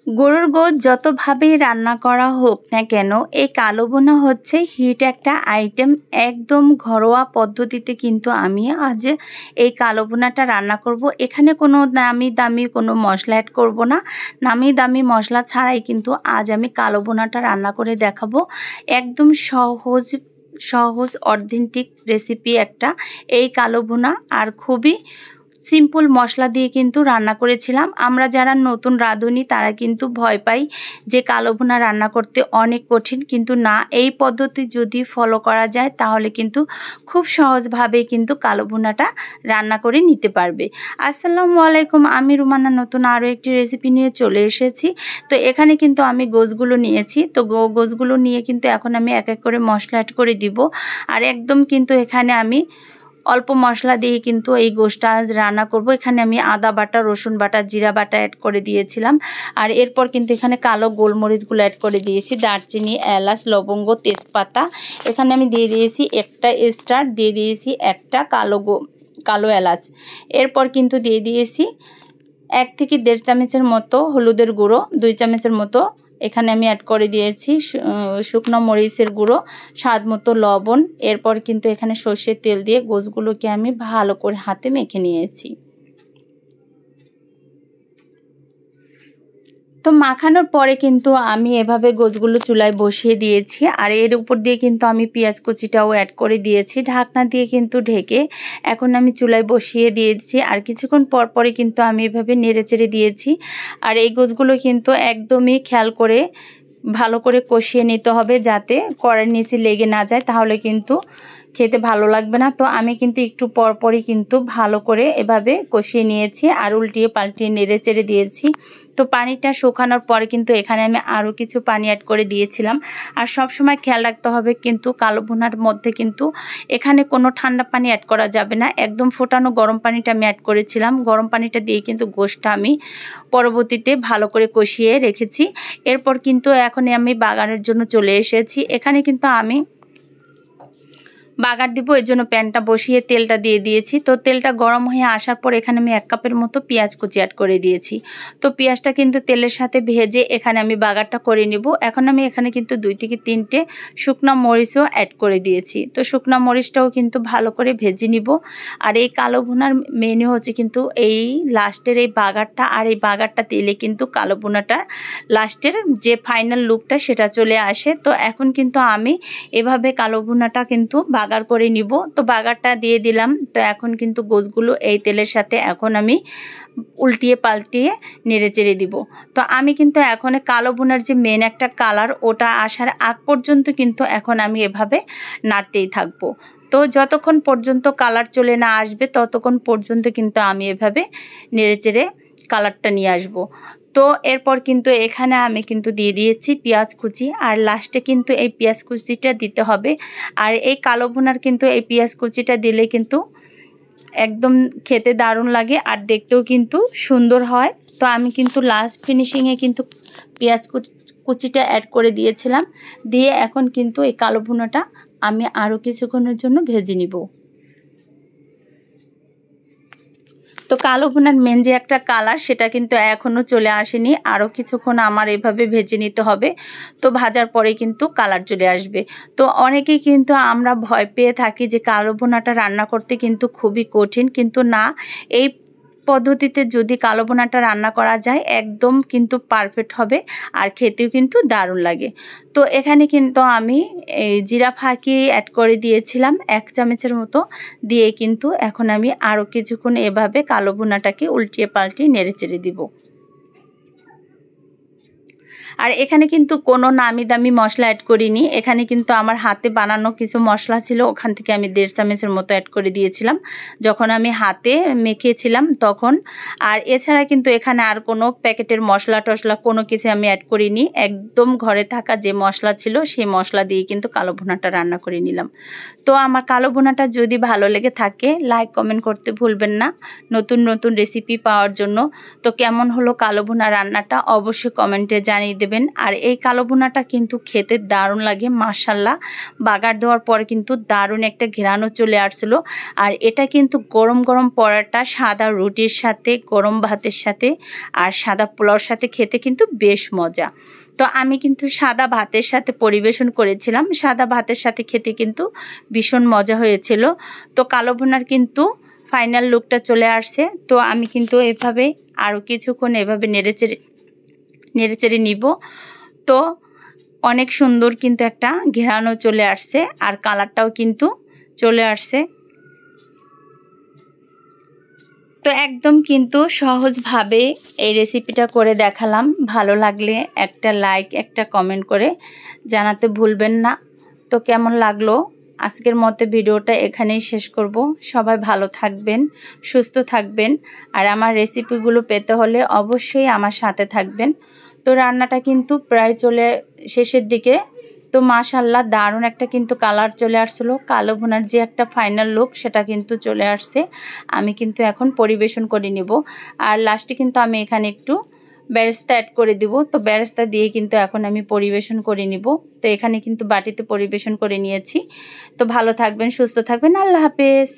গরুর গোশত যতভাবেই রান্না করা হোক না কেন, এই কালো বোনা হচ্ছে হিট একটা আইটেম। একদম ঘরোয়া পদ্ধতিতে কিন্তু আমি আজ এই কালো বোনাটা রান্না করব। এখানে কোনো নামি দামি কোনো মশলা অ্যাড করব না, নামি দামি মশলা ছাড়াই কিন্তু আজ আমি কালো বোনাটা রান্না করে দেখাবো। একদম সহজ অথেন্টিক রেসিপি একটা এই কালো বোনা, আর খুবই সিম্পল মশলা দিয়ে কিন্তু রান্না করেছিলাম। আমরা যারা নতুন রাঁধুনি তারা কিন্তু ভয় পাই যে কালো ভুনা রান্না করতে অনেক কঠিন, কিন্তু না, এই পদ্ধতি যদি ফলো করা যায় তাহলে কিন্তু খুব সহজভাবে কিন্তু কালো ভুনাটা রান্না করে নিতে পারবে। আসসালামু আলাইকুম, আমি রুমানা নতুন আরও একটি রেসিপি নিয়ে চলে এসেছি। তো এখানে কিন্তু আমি গোশতগুলো নিয়েছি, তো গোশতগুলো নিয়ে কিন্তু এখন আমি এক এক করে মশলা অ্যাড করে দিব। আর একদম কিন্তু এখানে আমি অল্প মশলা দিয়ে কিন্তু এই গোশতটা আজ রান্না করব। এখানে আমি আদা বাটা, রসুন বাটা, জিরা বাটা অ্যাড করে দিয়েছিলাম। আর এরপর কিন্তু এখানে কালো গোলমরিচগুলো অ্যাড করে দিয়েছি, দারচিনি, এলাচ, লবঙ্গ, তেজপাতা। এখানে আমি দিয়ে দিয়েছি একটা স্টার, দিয়ে দিয়েছি একটা কালো এলাচ। এরপর কিন্তু দিয়ে দিয়েছি 1 থেকে 1.5 চামচের মতো হলুদের গুঁড়ো, 2 চামচের মতো এখানে আমি অ্যাড করে দিয়েছি শুকনো মরিচের গুঁড়ো, স্বাদ মতো লবণ। এরপর কিন্তু এখানে সর্ষের তেল দিয়ে গোশতগুলোকে আমি ভালো করে হাতে মেখে নিয়েছি। তো মাখানোর পরে কিন্তু আমি এভাবে গোশতগুলো চুলায় বসিয়ে দিয়েছি, আর এর উপর দিয়ে কিন্তু আমি পেঁয়াজ কুচিটাও অ্যাড করে দিয়েছি। ঢাকনা দিয়ে কিন্তু ঢেকে এখন আমি চুলায় বসিয়ে দিয়েছি, আর কিছুক্ষণ পর পরে কিন্তু আমি এভাবে নেড়েচেড়ে দিয়েছি। আর এই গোশতগুলো কিন্তু একদমই খেয়াল করে ভালো করে কষিয়ে নিতে হবে, যাতে কড়াইয়ের নিচে লেগে না যায়, তাহলে কিন্তু খেতে ভালো লাগবে না। তো আমি কিন্তু একটু পরপরই কিন্তু ভালো করে এভাবে কষিয়ে নিয়েছি, আর উল্টিয়ে পাল্টিয়ে নেড়ে চেড়ে দিয়েছি। তো পানিটা শুকানোর পরে কিন্তু এখানে আমি আরও কিছু পানি অ্যাড করে দিয়েছিলাম। আর সব সময় খেয়াল রাখতে হবে কিন্তু কালো ভুনার মধ্যে কিন্তু এখানে কোনো ঠান্ডা পানি অ্যাড করা যাবে না, একদম ফোটানো গরম পানিটা আমি অ্যাড করেছিলাম। গরম পানিটা দিয়ে কিন্তু গোশতটা আমি পরবর্তীতে ভালো করে কষিয়ে রেখেছি। এরপর কিন্তু এখন আমি বাগারের জন্য চলে এসেছি। এখানে কিন্তু আমি বাগার দিব, এর জন্য প্যানটা বসিয়ে তেলটা দিয়ে দিয়েছি। তো তেলটা গরম হয়ে আসার পর এখানে আমি 1 কাপের মতো পেঁয়াজ কুচি অ্যাড করে দিয়েছি। তো পেঁয়াজটা কিন্তু তেলের সাথে ভেজে এখানে আমি বাগারটা করে নিব। এখন আমি এখানে কিন্তু 2 থেকে 3টে শুকনো মরিচও অ্যাড করে দিয়েছি। তো শুকনো মরিচটাও কিন্তু ভালো করে ভেজে নিব। আর এই কালো ভুনার মেনু হচ্ছে কিন্তু এই লাস্টের এই বাগারটা, আর এই বাগারটা তেলে কিন্তু কালো ভুনাটা লাস্টের যে ফাইনাল লুকটা সেটা চলে আসে। তো এখন কিন্তু আমি এভাবে কালো ভুনাটা কিন্তু বাগার করে নিব। তো বাগারটা দিয়ে দিলাম। তো এখন কিন্তু গোশতগুলো এই তেলের সাথে এখন আমি উল্টিয়ে পাল্টিয়ে নেড়ে চেড়ে দিব। তো আমি কিন্তু এখন কালো ভুনার যে মেন একটা কালার, ওটা আসার আগ পর্যন্ত কিন্তু এখন আমি এভাবে নাড়তেই থাকবো। তো যতক্ষণ পর্যন্ত কালার চলে না আসবে ততক্ষণ পর্যন্ত কিন্তু আমি এভাবে নেড়ে চেড়ে কালারটা নিয়ে আসবো। তো এরপর কিন্তু এখানে আমি কিন্তু দিয়ে দিয়েছি পেঁয়াজ কুচি, আর লাস্টে কিন্তু এই পেঁয়াজ কুচিটা দিতে হবে। আর এই কালো ভুনার কিন্তু এই পেঁয়াজ কুচিটা দিলে কিন্তু একদম খেতে দারুণ লাগে, আর দেখতেও কিন্তু সুন্দর হয়। তো আমি কিন্তু লাস্ট ফিনিশিংয়ে কিন্তু পেঁয়াজ কুচিটা অ্যাড করে দিয়েছিলাম। দিয়ে এখন কিন্তু এই কালো ভুনাটা আমি আরও কিছুক্ষণের জন্য ভেজে নিব। তো কালো ভুনার মেন যে একটা কালার, সেটা কিন্তু এখনও চলে আসেনি, আরও কিছুক্ষণ আমার এভাবে ভেজে নিতে হবে। তো ভাজার পরে কিন্তু কালার চলে আসবে। তো অনেকেই কিন্তু আমরা ভয় পেয়ে থাকি যে কালো ভুনাটা রান্না করতে কিন্তু খুবই কঠিন, কিন্তু না, এই পদ্ধতিতে যদি কালো ভুনাটা রান্না করা যায় একদম কিন্তু পারফেক্ট হবে, আর খেতেও কিন্তু দারুণ লাগে। তো এখানে কিন্তু আমি জিরা ফাঁকি অ্যাড করে দিয়েছিলাম 1 চামচের মতো, দিয়ে কিন্তু এখন আমি আরও কিছুক্ষণ এভাবে কালো ভুনাটাকে উল্টিয়ে পাল্টিয়ে নেড়ে চেড়ে দিব। আর এখানে কিন্তু কোনো নামি দামি মশলা অ্যাড করিনি, এখানে কিন্তু আমার হাতে বানানো কিছু মশলা ছিল, ওখান থেকে আমি 1.5 চামচের মতো অ্যাড করে দিয়েছিলাম যখন আমি হাতে মেখেছিলাম তখন। আর এছাড়া কিন্তু এখানে আর কোনো প্যাকেটের মশলা টশলা কোনো কিছু আমি অ্যাড করিনি, একদম ঘরে থাকা যে মশলা ছিল সেই মশলা দিয়ে কিন্তু কালো ভুনাটা রান্না করে নিলাম। তো আমার কালো ভুনাটা যদি ভালো লেগে থাকে লাইক কমেন্ট করতে ভুলবেন না নতুন নতুন রেসিপি পাওয়ার জন্য। তো কেমন হলো কালো ভুনা রান্নাটা অবশ্যই কমেন্টে জানিয়ে দেবেন। আর এই কালো ভুনাটা কিন্তু খেতে দারুণ লাগে মাশাআল্লাহ। বাগার দেওয়ার পরে কিন্তু দারুণ একটা ঘ্রাণও চলে আসছিল। আর এটা কিন্তু গরম গরম পরোটা, সাদা রুটির সাথে, গরম ভাতের সাথে আর সাদা পোলাওর সাথে খেতে কিন্তু বেশ মজা। তো আমি কিন্তু সাদা ভাতের সাথে পরিবেশন করেছিলাম। সাদা ভাতের সাথে খেতে কিন্তু ভীষণ মজা হয়েছিল। তো কালো ভুনার কিন্তু ফাইনাল লুকটা চলে আসছে। তো আমি কিন্তু এভাবে আরও কিছুক্ষণ এভাবে নেড়েচেড়ে নিব। তো অনেক সুন্দর কিন্তু একটা ঘ্রাণও চলে আসছে আর কালারটাও কিন্তু চলে আসছে। তো একদম কিন্তু সহজভাবে এই রেসিপিটা করে দেখালাম। ভালো লাগলে একটা লাইক, একটা কমেন্ট করে জানাতে ভুলবেন না। তো কেমন লাগলো আজকের মতো ভিডিওটা এখানেই শেষ করব। সবাই ভালো থাকবেন, সুস্থ থাকবেন। আর আমার রেসিপিগুলো পেতে হলে অবশ্যই আমার সাথে থাকবেন। তো রান্নাটা কিন্তু প্রায় চলে শেষের দিকে। তো মাশাআল্লাহ দারুণ একটা কিন্তু কালার চলে আসছিল। কালো ভুনার যে একটা ফাইনাল লুক সেটা কিন্তু চলে আসছে। আমি কিন্তু এখন পরিবেশন করে নিব। আর লাস্টে কিন্তু আমি এখানে একটু বেরেস্তা অ্যাড করে দিব। তো বেরেস্তা দিয়ে কিন্তু এখন আমি পরিবেশন করে নিব। তো এখানে কিন্তু বাটিতে পরিবেশন করে নিয়েছি। তো ভালো থাকবেন, সুস্থ থাকবেন। আল্লাহ হাফেজ।